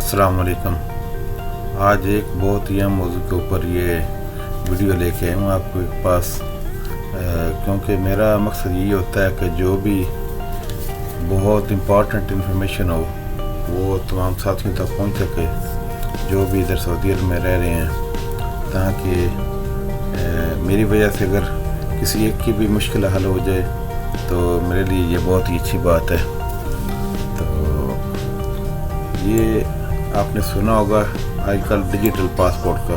अस्सलाम वालेकुम। आज एक बहुत ही अहम मौजू के ऊपर ये वीडियो लेके आया हूँ आपके पास, क्योंकि मेरा मकसद यही होता है कि जो भी बहुत इम्पोर्टेंट इंफॉर्मेशन हो वो तमाम साथियों तक पहुँच सके जो भी इधर सऊदी अरब में रह रहे हैं, ताकि मेरी वजह से अगर किसी एक की भी मुश्किल हल हो जाए तो मेरे लिए ये बहुत ही अच्छी बात है। तो ये आपने सुना होगा आजकल डिजिटल पासपोर्ट का,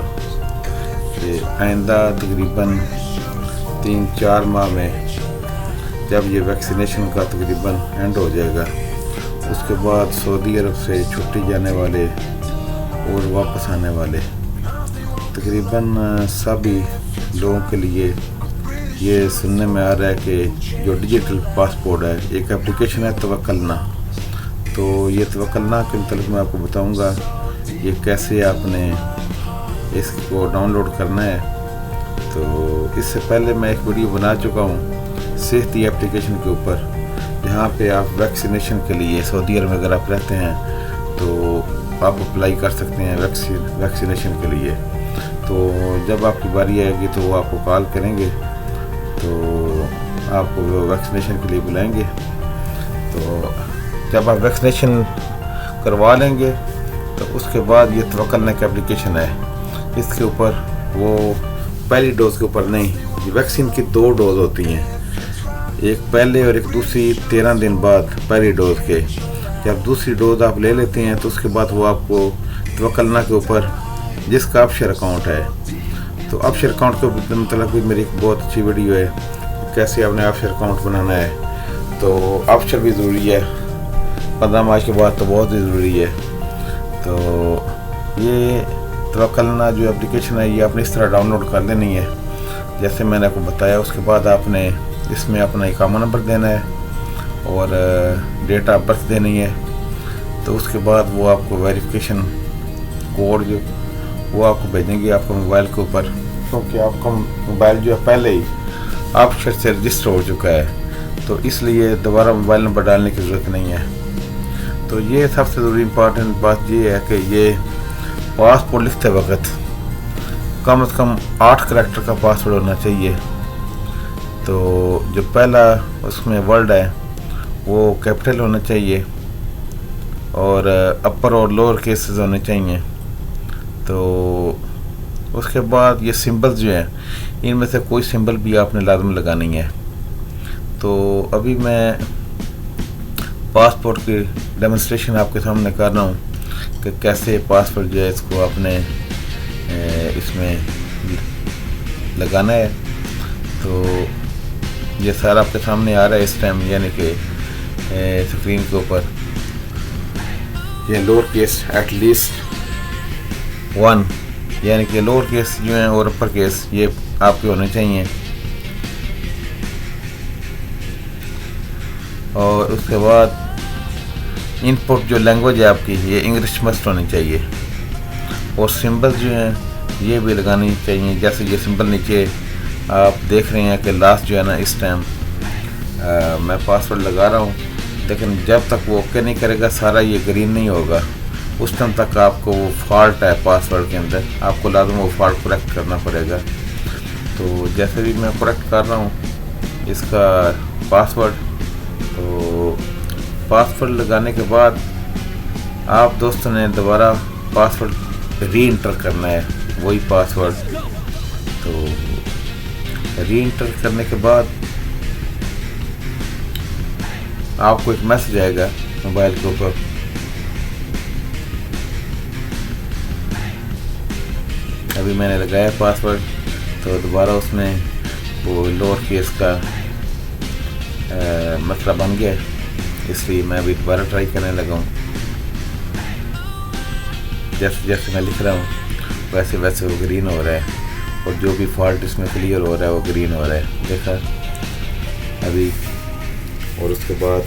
कि आइंदा तकरीबन 3-4 माह में जब ये वैक्सीनेशन का तकरीबन एंड हो जाएगा, उसके बाद सऊदी अरब से छुट्टी जाने वाले और वापस आने वाले तकरीबन सभी लोगों के लिए ये सुनने में आ रहा है कि जो डिजिटल पासपोर्ट है, एक एप्लीकेशन है तवक्कलना। तो ये तवक्कलना के मतलब मैं आपको बताऊंगा ये कैसे आपने इसको डाउनलोड करना है। तो इससे पहले मैं एक वीडियो बना चुका हूँ सेहती एप्लीकेशन के ऊपर, जहाँ पे आप वैक्सीनेशन के लिए सऊदी अरब में अगर आप रहते हैं तो आप अप्लाई कर सकते हैं वैक्सीनेशन के लिए। तो जब आपकी बारी आएगी तो वो आपको कॉल करेंगे, तो आपको वैक्सीनेशन के लिए बुलाएंगे। तो जब आप वैक्सीनेशन करवा लेंगे तो उसके बाद ये तवक्कलना की एप्लीकेशन है, इसके ऊपर वो पहली डोज के ऊपर नहीं, वैक्सीन की 2 डोज होती हैं, एक पहले और एक दूसरी 13 दिन बाद पहली डोज के। जब दूसरी डोज आप ले लेते हैं तो उसके बाद वो आपको तवक्कलना के ऊपर जिसका ऑफशोर अकाउंट है, तो ऑफशोर अकाउंट के मतलब भी मेरी एक बहुत अच्छी वीडियो है कैसे आपने ऑफशोर अकाउंट बनाना है। तो ऑफशोर भी ज़रूरी है, 15 मार्च के बाद तो बहुत ही ज़रूरी है। तो ये तवक्कलना जो एप्लीकेशन है ये आपने इस तरह डाउनलोड कर लेनी है जैसे मैंने आपको बताया। उसके बाद आपने इसमें अपना इकामा नंबर देना है और डेट ऑफ बर्थ देनी है। तो उसके बाद वो आपको वेरिफिकेशन कोड जो वो आपको भेजेंगे आपको मोबाइल के ऊपर, क्योंकि आपका मोबाइल जो है पहले ही ऑफशोर से रजिस्टर हो चुका है, तो इसलिए दोबारा मोबाइल नंबर डालने की ज़रूरत नहीं है। तो ये सबसे ज़रूरी इम्पॉर्टेंट बात ये है कि ये पासपोर्ट लिखते वक्त कम से कम 8 करैक्टर का पासवर्ड होना चाहिए। तो जो पहला उसमें वर्ड है वो कैपिटल होना चाहिए और अपर और लोअर केसेस होने चाहिए। तो उसके बाद ये सिंबल्स जो हैं इनमें से कोई सिंबल भी आपने लाजम लगानी है। तो अभी मैं पासपोर्ट की डेमोन्स्ट्रेशन आपके सामने कर रहा हूँ कि कैसे पासपोर्ट जो है इसको आपने इसमें लगाना है। तो ये सारा आपके सामने आ रहा है इस टाइम, यानी कि स्क्रीन के ऊपर ये लोअर केस एटलीस्ट 1, यानी कि लोअर केस जो है और अपर केस ये आपके होने चाहिए। और उसके बाद इनपुट जो लैंग्वेज है आपकी ये इंग्लिश मस्ट होनी चाहिए। और सिंबल्स जो हैं ये भी लगानी चाहिए, जैसे ये सिंबल नीचे आप देख रहे हैं कि लास्ट जो है ना इस टाइम मैं पासवर्ड लगा रहा हूँ, लेकिन जब तक वो ओके नहीं करेगा सारा ये ग्रीन नहीं होगा, उस टाइम तक आपको वो फॉल्ट है पासवर्ड के अंदर, आपको लाजम वो फॉल्ट करेक्ट करना पड़ेगा। तो जैसे भी मैं करेक्ट कर रहा हूँ इसका पासवर्ड, तो पासवर्ड लगाने के बाद आप दोस्तों ने दोबारा पासवर्ड री इंटर करना है, वही पासवर्ड। तो री इंटर करने के बाद आपको एक मैसेज आएगा मोबाइल के ऊपर, अभी मैंने लगाया पासवर्ड, तो दोबारा उसमें वो लोअर केस का मसला बन गया, इसलिए मैं अभी दोबारा ट्राई करने लगा हूँ। जैसे जैसे मैं लिख रहा हूँ वैसे वैसे वो ग्रीन हो रहा है और जो भी फॉल्ट इसमें क्लियर हो रहा है वो ग्रीन हो रहा है, देखा अभी। और उसके बाद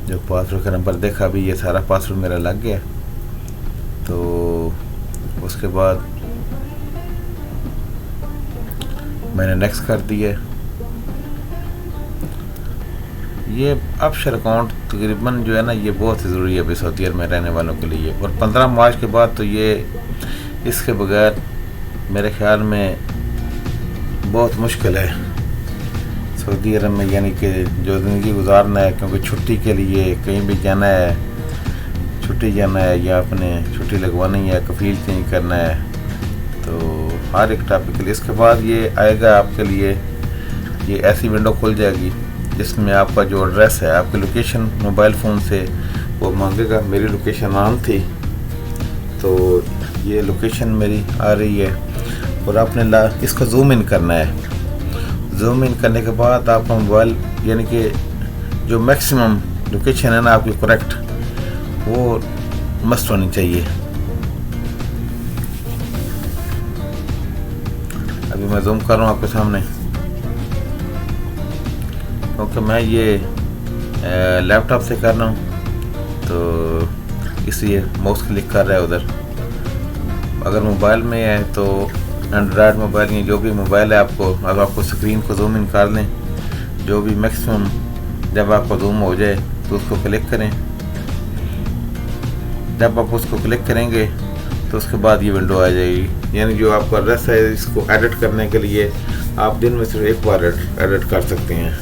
जो पासवर्ड का नंबर देखा अभी ये सारा पासवर्ड मेरा लग गया। तो उसके बाद मैंने नेक्स्ट कर दिया। ये अपशर अकाउंट तकरीबन जो है ना, ये बहुत ही ज़रूरी है अभी सऊदी अरब में रहने वालों के लिए। और 15 मार्च के बाद तो ये इसके बगैर मेरे ख्याल में बहुत मुश्किल है सऊदी अरब में, यानी कि जो ज़िंदगी गुजारना है, क्योंकि छुट्टी के लिए कहीं भी जाना है, छुट्टी जाना है या अपने छुट्टी लगवानी है, कफील चेंज करना है, तो हर एक टॉपिक के लिए। इसके बाद ये आएगा आपके लिए, ये ऐसी विंडो खुल जाएगी जिसमें आपका जो एड्रेस है, आपकी लोकेशन मोबाइल फ़ोन से वो मांगेगा। मेरी लोकेशन ऑन थी तो ये लोकेशन मेरी आ रही है और आपने इसको जूम इन करना है। जूम इन करने के बाद आपका मोबाइल, यानी कि जो मैक्सिमम लोकेशन है ना आपकी करेक्ट, वो मस्ट होनी चाहिए। अभी मैं जूम कर रहा हूँ आपके सामने, क्योंकि मैं ये लैपटॉप से कर रहा हूँ तो इसलिए माउस क्लिक कर रहा है उधर। अगर मोबाइल में है तो एंड्रॉयड मोबाइल या जो भी मोबाइल है, आपको अगर आपको स्क्रीन को जूम इन कर लें, जो भी मैक्सिमम जब आपको जूम हो जाए तो उसको क्लिक करें। जब आप उसको क्लिक करेंगे तो उसके बाद ये विंडो आ जाएगी, यानी जो आपका एड्रेस है इसको एडिट करने के लिए आप दिन में सिर्फ एक बार एडिट कर सकते हैं।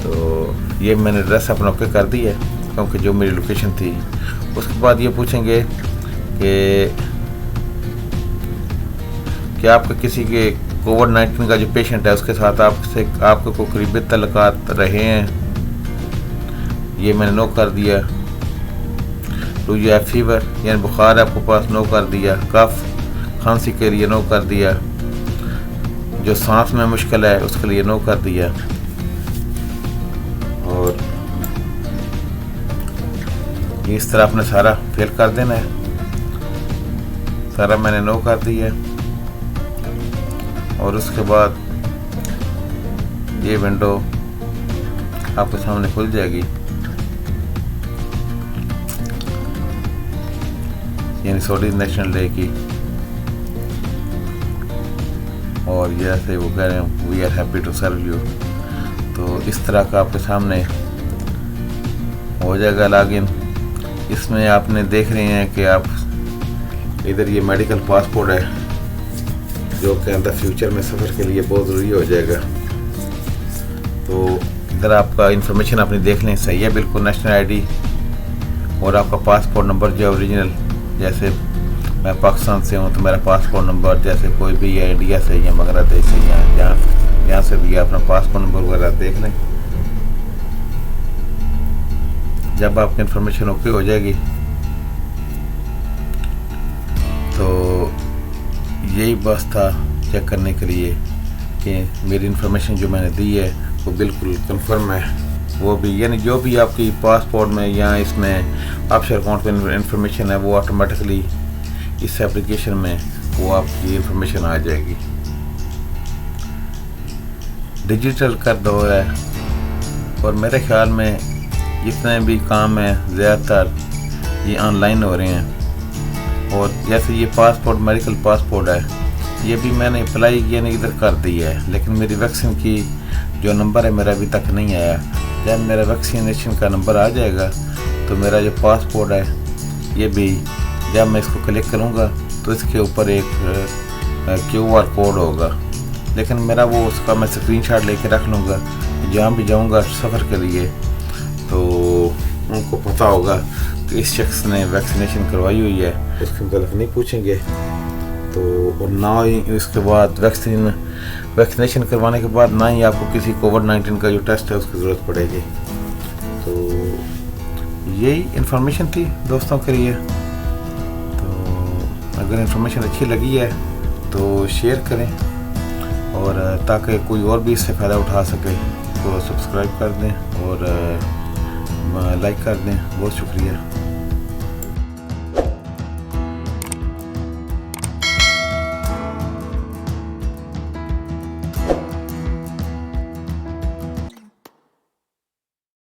तो ये मैंने एड्रेस अपना ओके कर दी है, क्योंकि जो मेरी लोकेशन थी। उसके बाद ये पूछेंगे कि आपका किसी के कोविड-19 का जो पेशेंट है उसके साथ आपके कोई करीबी तल्लुकात रहे हैं, ये मैंने नो कर दिया। डू यू हैव फीवर, यानी बुखार है आपके पास, नो कर दिया। कफ खांसी के लिए नो कर दिया। जो सांस में मुश्किल है उसके लिए नो कर दिया। और इस तरह आपने सारा फिल कर देना है। सारा मैंने नो कर दिया और उसके बाद ये विंडो आपके सामने खुल जाएगी, यानी सऊदी नेशनल डे की। और जैसे वो कह रहे हैं we are happy to serve you, तो इस तरह का आपके सामने हो जाएगा लॉगिन। इसमें आपने देख रहे हैं कि आप इधर ये मेडिकल पासपोर्ट है जो कि अंदर फ्यूचर में सफ़र के लिए बहुत ज़रूरी हो जाएगा। तो इधर आपका इंफॉर्मेशन आपने देख लें, सही है बिल्कुल, नेशनल आईडी और आपका पासपोर्ट नंबर जो ओरिजिनल, जैसे मैं पाकिस्तान से हूँ तो मेरा पासपोर्ट नंबर, जैसे कोई भी है इंडिया से या बांग्लादेश से या यहाँ से भी अपना पासपोर्ट नंबर वगैरह देख लें। जब आपकी इंफॉर्मेशन ओके हो जाएगी तो यही बस था चेक करने के लिए कि मेरी इंफॉर्मेशन जो मैंने दी है वो बिल्कुल कंफर्म है। वो भी यानी जो भी आपकी पासपोर्ट में या इसमें ऑफशोर अकाउंट में इंफॉर्मेशन है वो ऑटोमेटिकली इस एप्लीकेशन में वो आपकी इंफॉर्मेशन आ जाएगी। डिजिटल का दौर है और मेरे ख्याल में जितने भी काम हैं ज़्यादातर ये ऑनलाइन हो रहे हैं। और जैसे ये पासपोर्ट मेडिकल पासपोर्ट है, ये भी मैंने अप्लाई किया नहीं इधर कर दी है, लेकिन मेरी वैक्सीन की जो नंबर है मेरा अभी तक नहीं आया। जब मेरा वैक्सीनेशन का नंबर आ जाएगा तो मेरा जो पासपोर्ट है ये भी, जब मैं इसको क्लिक करूँगा तो इसके ऊपर एक QR कोड होगा, लेकिन मेरा वो उसका मैं स्क्रीनशॉट लेके रख लूँगा। जहाँ भी जाऊँगा सफ़र के लिए तो उनको पता होगा कि इस शख्स ने वैक्सीनेशन करवाई हुई है, उसके मतलब नहीं पूछेंगे। तो और ना ही इसके बाद वैक्सीनेशन करवाने के बाद ना ही आपको किसी कोविड-19 का जो टेस्ट है उसकी ज़रूरत पड़ेगी। तो यही इन्फॉर्मेशन थी दोस्तों के लिए। तो अगर इन्फॉर्मेशन अच्छी लगी है तो शेयर करें, और ताकि कोई और भी इससे फ़ायदा उठा सके तो सब्सक्राइब कर दें और लाइक कर दें। बहुत शुक्रिया।